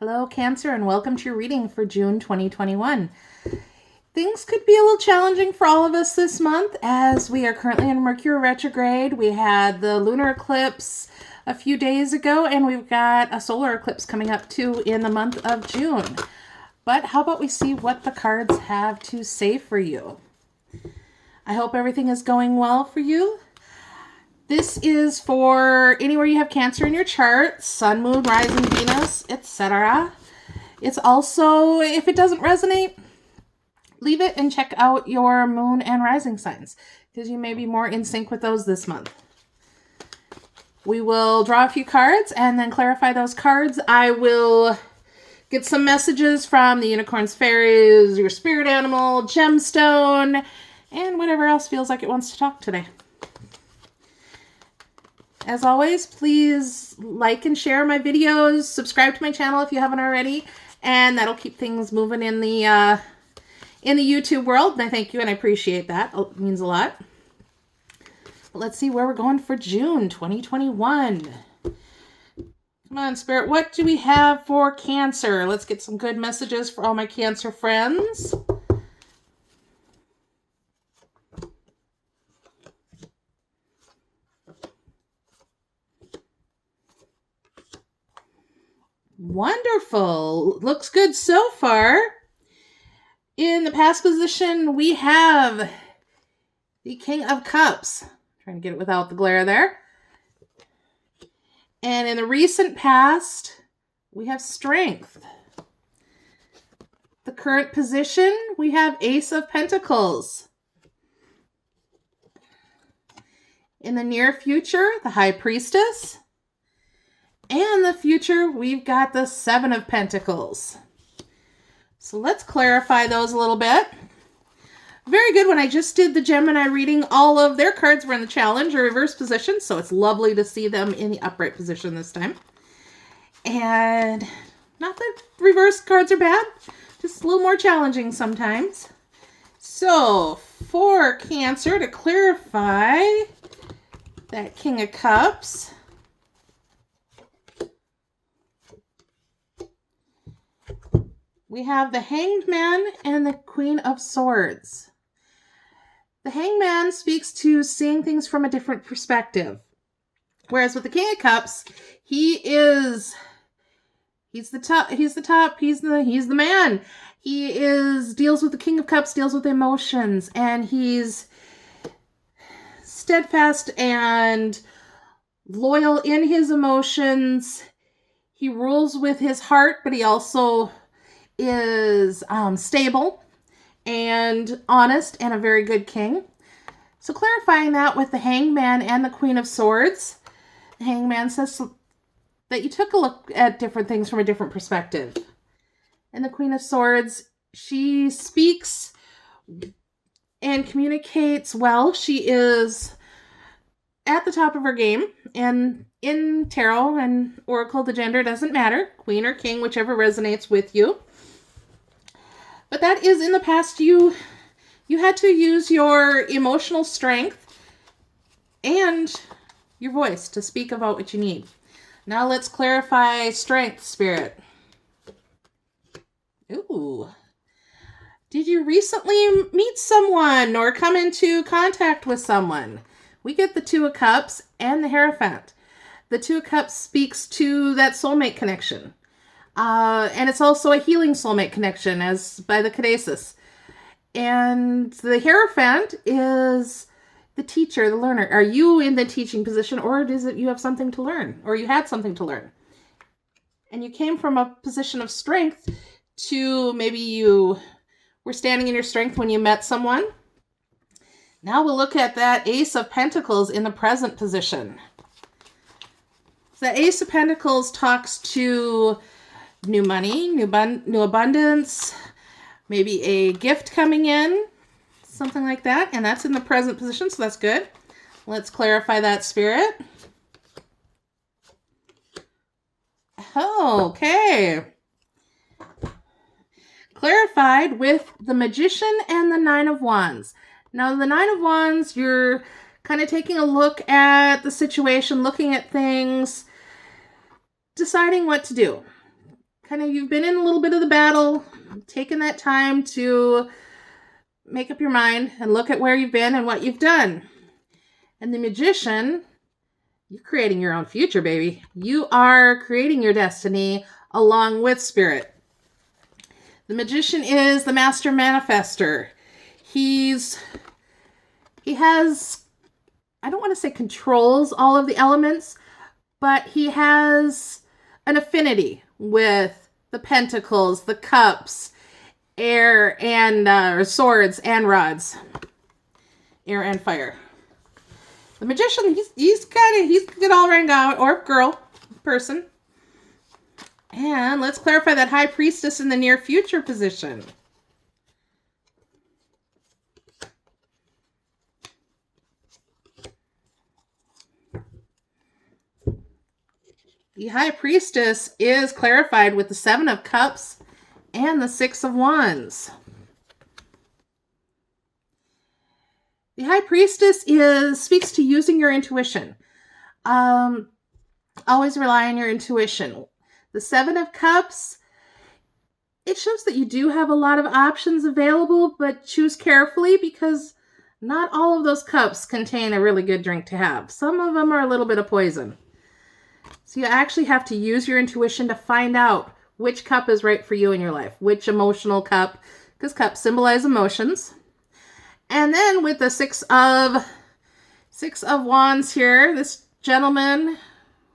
Hello, Cancer, and welcome to your reading for June 2021. Things could be a little challenging for all of us this month as we are currently in Mercury retrograde. We had the lunar eclipse a few days ago, and we've got a solar eclipse coming up too in the month of June. But how about we see what the cards have to say for you? I hope everything is going well for you. This is for anywhere you have Cancer in your chart, Sun, Moon, Rising, Venus, etc. It's also, if it doesn't resonate, leave it and check out your Moon and Rising signs because you may be more in sync with those this month. We will draw a few cards and then clarify those cards. I will get some messages from the unicorns, fairies, your spirit animal, gemstone, and whatever else feels like it wants to talk today. As always, please like and share my videos, subscribe to my channel if you haven't already, and that'll keep things moving in the YouTube world. And I thank you and I appreciate that. It means a lot. But let's see where we're going for June 2021. Come on, Spirit. What do we have for Cancer? Let's get some good messages for all my Cancer friends. Wonderful. Looks good so far. In the past position, we have the King of Cups. Trying to get it without the glare there. And in the recent past, we have Strength. The current position, we have Ace of Pentacles. In the near future, the High Priestess. And the future, we've got the Seven of Pentacles. So let's clarify those a little bit. Very good. When I just did the Gemini reading, all of their cards were in the challenge or reverse position, so it's lovely to see them in the upright position this time. And not that reverse cards are bad, just a little more challenging sometimes. So for Cancer, to clarify that King of Cups, we have the Hanged Man and the Queen of Swords. The Hanged Man speaks to seeing things from a different perspective. Whereas with the King of Cups, he's the man. He deals with the King of Cups, deals with emotions, and he's steadfast and loyal in his emotions. He rules with his heart, but he also is stable and honest and a very good king. So clarifying that with the Hangman and the Queen of Swords, the Hangman says that you took a look at different things from a different perspective. And the Queen of Swords, she speaks and communicates well. She is at the top of her game, and in tarot and oracle, the gender doesn't matter, queen or king, whichever resonates with you. But that is in the past, you had to use your emotional strength and your voice to speak about what you need. Now let's clarify Strength, Spirit. Ooh. Did you recently meet someone or come into contact with someone? We get the Two of Cups and the Hierophant. The Two of Cups speaks to that soulmate connection. And it's also a healing soulmate connection, as by the Caduceus. And the Hierophant is the teacher, the learner. Are you in the teaching position, or is it you have something to learn, or you had something to learn? And you came from a position of strength to maybe you were standing in your strength when you met someone. Now we'll look at that Ace of Pentacles in the present position. The Ace of Pentacles talks to new money, new abundance, maybe a gift coming in, something like that. And that's in the present position, so that's good. Let's clarify that, Spirit. Okay. Clarified with the Magician and the Nine of Wands. Now, the Nine of Wands, you're kind of taking a look at the situation, looking at things, deciding what to do. you've been in a little bit of the battle, taken that time to make up your mind and look at where you've been and what you've done. And the Magician, you're creating your own future, baby. You are creating your destiny along with Spirit. The Magician is the master manifester. He has, I don't want to say controls all of the elements, but he has an affinity with the pentacles, the cups, air and swords and rods, air and fire. The Magician, he's a good all-around guy or girl, person. And let's clarify that High Priestess in the near future position. The High Priestess is clarified with the Seven of Cups and the Six of Wands. The High Priestess speaks to using your intuition. Always rely on your intuition. The Seven of Cups, it shows that you do have a lot of options available, but choose carefully because not all of those cups contain a really good drink to have. Some of them are a little bit of poison. So you actually have to use your intuition to find out which cup is right for you in your life, which emotional cup, because cups symbolize emotions. And then with the Six of Wands here, this gentleman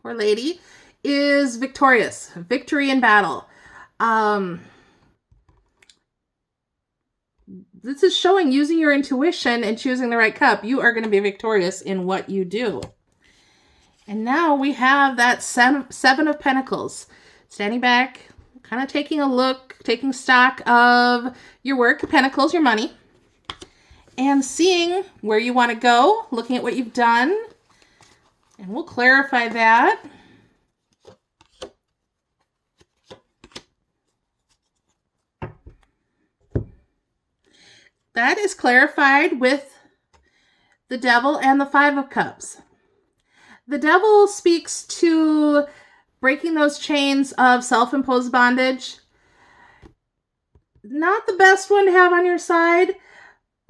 or lady is victorious. Victory in battle. This is showing using your intuition and choosing the right cup. You are going to be victorious in what you do. And now we have that Seven of Pentacles. Standing back, kind of taking a look, taking stock of your work, Pentacles, your money, and seeing where you want to go, looking at what you've done. And we'll clarify that. That is clarified with the Devil and the Five of Cups. The Devil speaks to breaking those chains of self-imposed bondage. Not the best one to have on your side,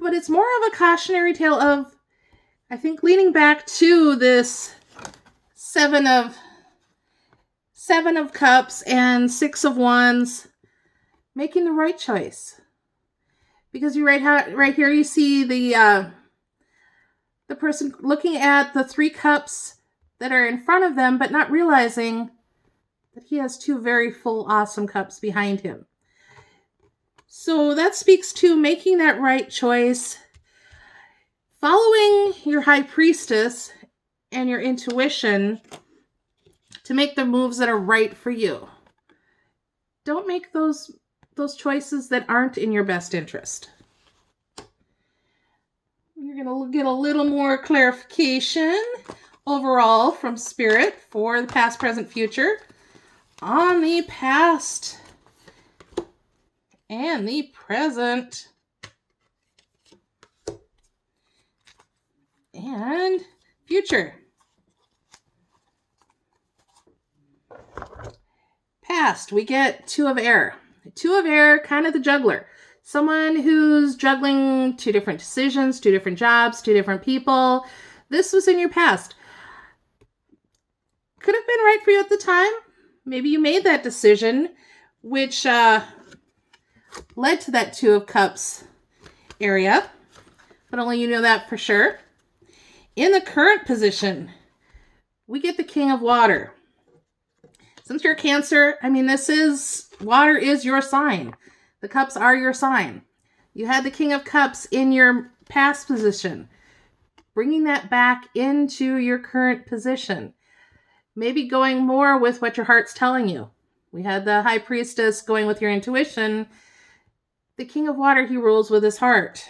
but it's more of a cautionary tale of, I think, leaning back to this Seven of Cups and Six of Wands, making the right choice. Because you right here you see the person looking at the three cups that are in front of them, but not realizing that he has two very full, awesome cups behind him. So that speaks to making that right choice, following your High Priestess and your intuition to make the moves that are right for you. Don't make those choices that aren't in your best interest. You're going to get a little more clarification overall from Spirit for the past, present, future on the past and the present and future. Past, we get Two of Air. Two of Air, kind of the juggler. Someone who's juggling two different decisions, two different jobs, two different people. This was in your past. Could have been right for you at the time. Maybe you made that decision, which led to that Two of Cups area. But only you know that for sure. In the current position, we get the King of Water. Since you're Cancer, water is your sign. The cups are your sign. You had the King of Cups in your past position. Bringing that back into your current position. Maybe going more with what your heart's telling you. We had the High Priestess going with your intuition. The King of Water, he rules with his heart.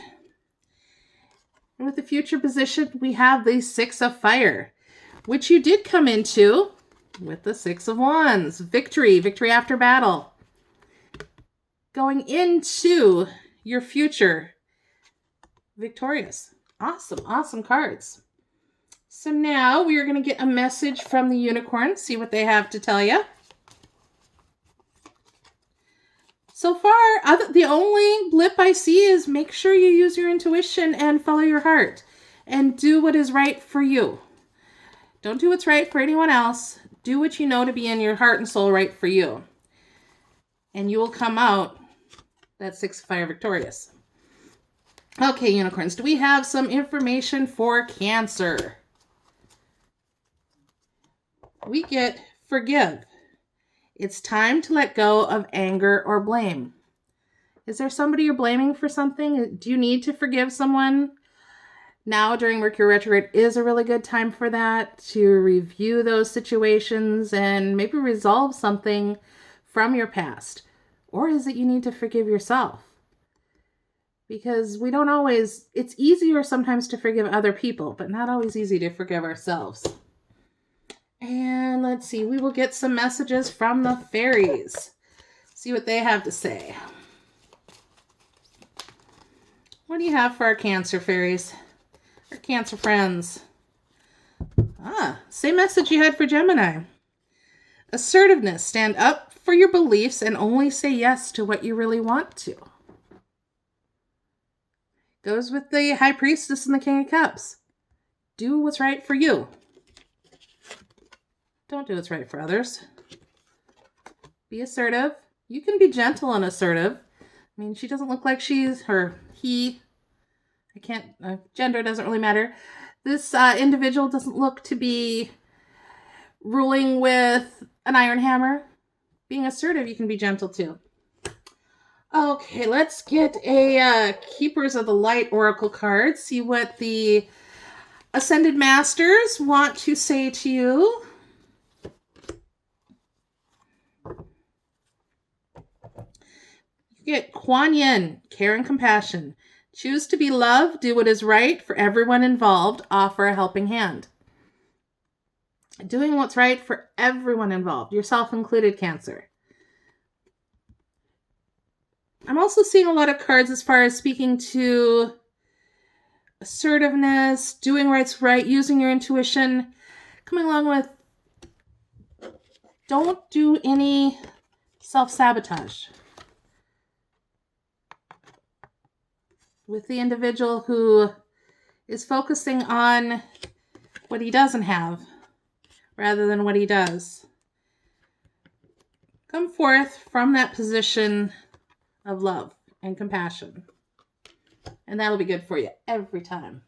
And with the future position, we have the Six of Fire, which you did come into with the Six of Wands. Victory after battle. Going into your future victorious. Awesome cards. So now we are going to get a message from the unicorn, see what they have to tell you. So far, the only blip I see is make sure you use your intuition and follow your heart and do what is right for you. Don't do what's right for anyone else. Do what you know to be in your heart and soul right for you. And you will come out that 6 of fire victorious. Okay, unicorns, do we have some information for Cancer? We get forgive. It's time to let go of anger or blame. Is there somebody you're blaming for something? Do you need to forgive someone? Now, during Mercury retrograde, is a really good time for that, to review those situations and maybe resolve something from your past. Or is it you need to forgive yourself? Because we don't always, it's easier sometimes to forgive other people, but not always easy to forgive ourselves. And let's see, we will get some messages from the fairies. See what they have to say. What do you have for our Cancer fairies? Our Cancer friends. Same message you had for Gemini. Assertiveness. Stand up for your beliefs and only say yes to what you really want to. Goes with the High Priestess and the King of Cups. Do what's right for you. Don't do what's right for others. Be assertive. You can be gentle and assertive. I mean, she doesn't look like she's, or he, I can't, gender doesn't really matter. This individual doesn't look to be ruling with an iron hammer. Being assertive, you can be gentle too. Okay, let's get a Keepers of the Light Oracle card. See what the Ascended Masters want to say to you. You get Kuan Yin, care and compassion. Choose to be loved, do what is right for everyone involved, offer a helping hand. Doing what's right for everyone involved, yourself included, Cancer. I'm also seeing a lot of cards as far as speaking to assertiveness, doing what's right, using your intuition, coming along with don't do any self-sabotage. With the individual who is focusing on what he doesn't have rather than what he does. Come forth from that position of love and compassion. And that'll be good for you every time.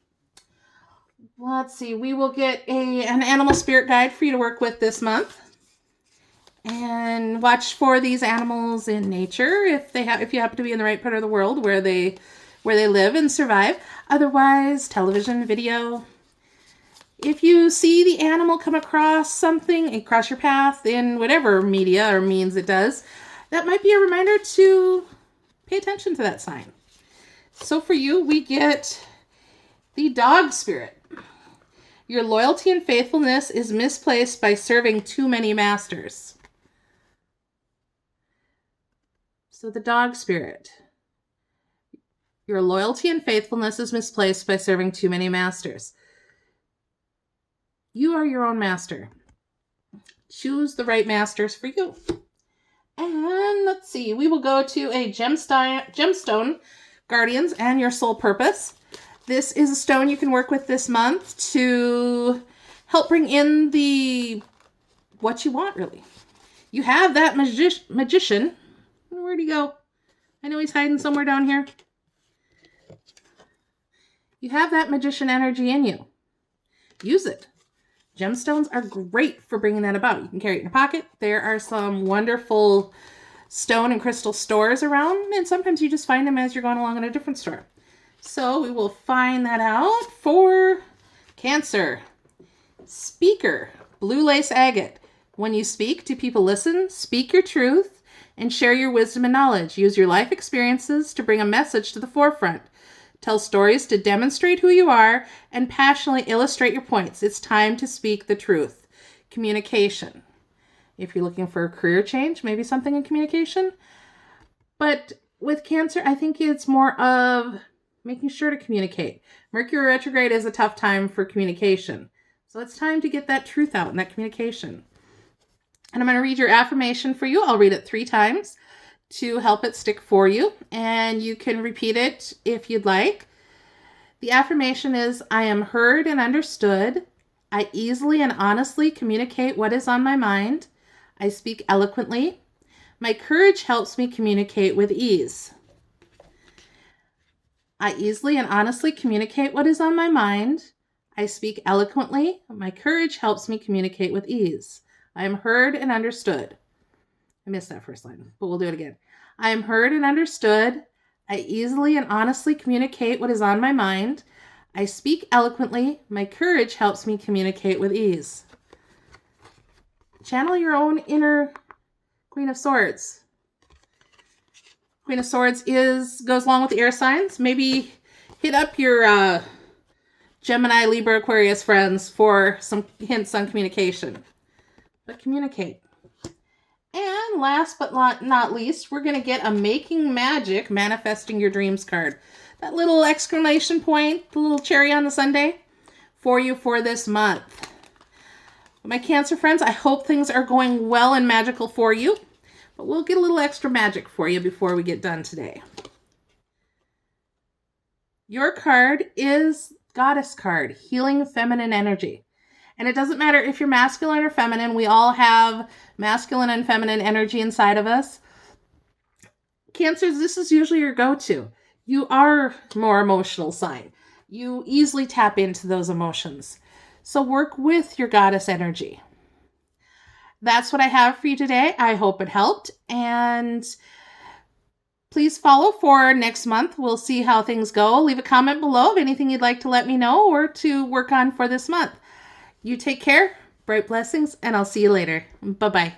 Let's see. We will get an animal spirit guide for you to work with this month. And watch for these animals in nature if you happen to be in the right part of the world where they live and survive. Otherwise, television, video. If you see the animal come across your path in whatever media or means it does, that might be a reminder to pay attention to that sign. So for you, we get the dog spirit. Your loyalty and faithfulness is misplaced by serving too many masters. So the dog spirit. Your loyalty and faithfulness is misplaced by serving too many masters. You are your own master. Choose the right masters for you. And let's see, we will go to a gemstone guardians and your soul purpose. This is a stone you can work with this month to help bring in what you want, really. You have that magician. Where'd he go? I know he's hiding somewhere down here. You have that magician energy in you. Use it. Gemstones are great for bringing that about. You can carry it in your pocket. There are some wonderful stone and crystal stores around, and sometimes you just find them as you're going along in a different store. So we will find that out for Cancer. Speaker, blue lace agate. When you speak, do people listen? Speak your truth and share your wisdom and knowledge. Use your life experiences to bring a message to the forefront. Tell stories to demonstrate who you are and passionately illustrate your points. It's time to speak the truth. Communication. If you're looking for a career change, maybe something in communication. But with Cancer, I think it's more of making sure to communicate. Mercury retrograde is a tough time for communication. So it's time to get that truth out in that communication. And I'm going to read your affirmation for you. I'll read it 3 times. to help it stick for you, and you can repeat it if you'd like. The affirmation is, I am heard and understood. I easily and honestly communicate what is on my mind. I speak eloquently. My courage helps me communicate with ease. I easily and honestly communicate what is on my mind. I speak eloquently. My courage helps me communicate with ease. I am heard and understood. I missed that first line, but we'll do it again. I am heard and understood. I easily and honestly communicate what is on my mind. I speak eloquently. My courage helps me communicate with ease. Channel your own inner Queen of Swords. Queen of Swords goes along with the air signs. Maybe hit up your Gemini, Libra, Aquarius friends for some hints on communication. But communicate. And last but not least, we're going to get a Making Magic Manifesting Your Dreams card. That little exclamation point, the little cherry on the sundae for you for this month. My Cancer friends, I hope things are going well and magical for you. But we'll get a little extra magic for you before we get done today. Your card is Goddess card, Healing Feminine Energy. And it doesn't matter if you're masculine or feminine. We all have masculine and feminine energy inside of us. Cancers, this is usually your go-to. You are more emotional sign. You easily tap into those emotions. So work with your goddess energy. That's what I have for you today. I hope it helped. And please follow for next month. We'll see how things go. Leave a comment below of anything you'd like to let me know or to work on for this month. You take care, bright blessings, and I'll see you later. Bye-bye.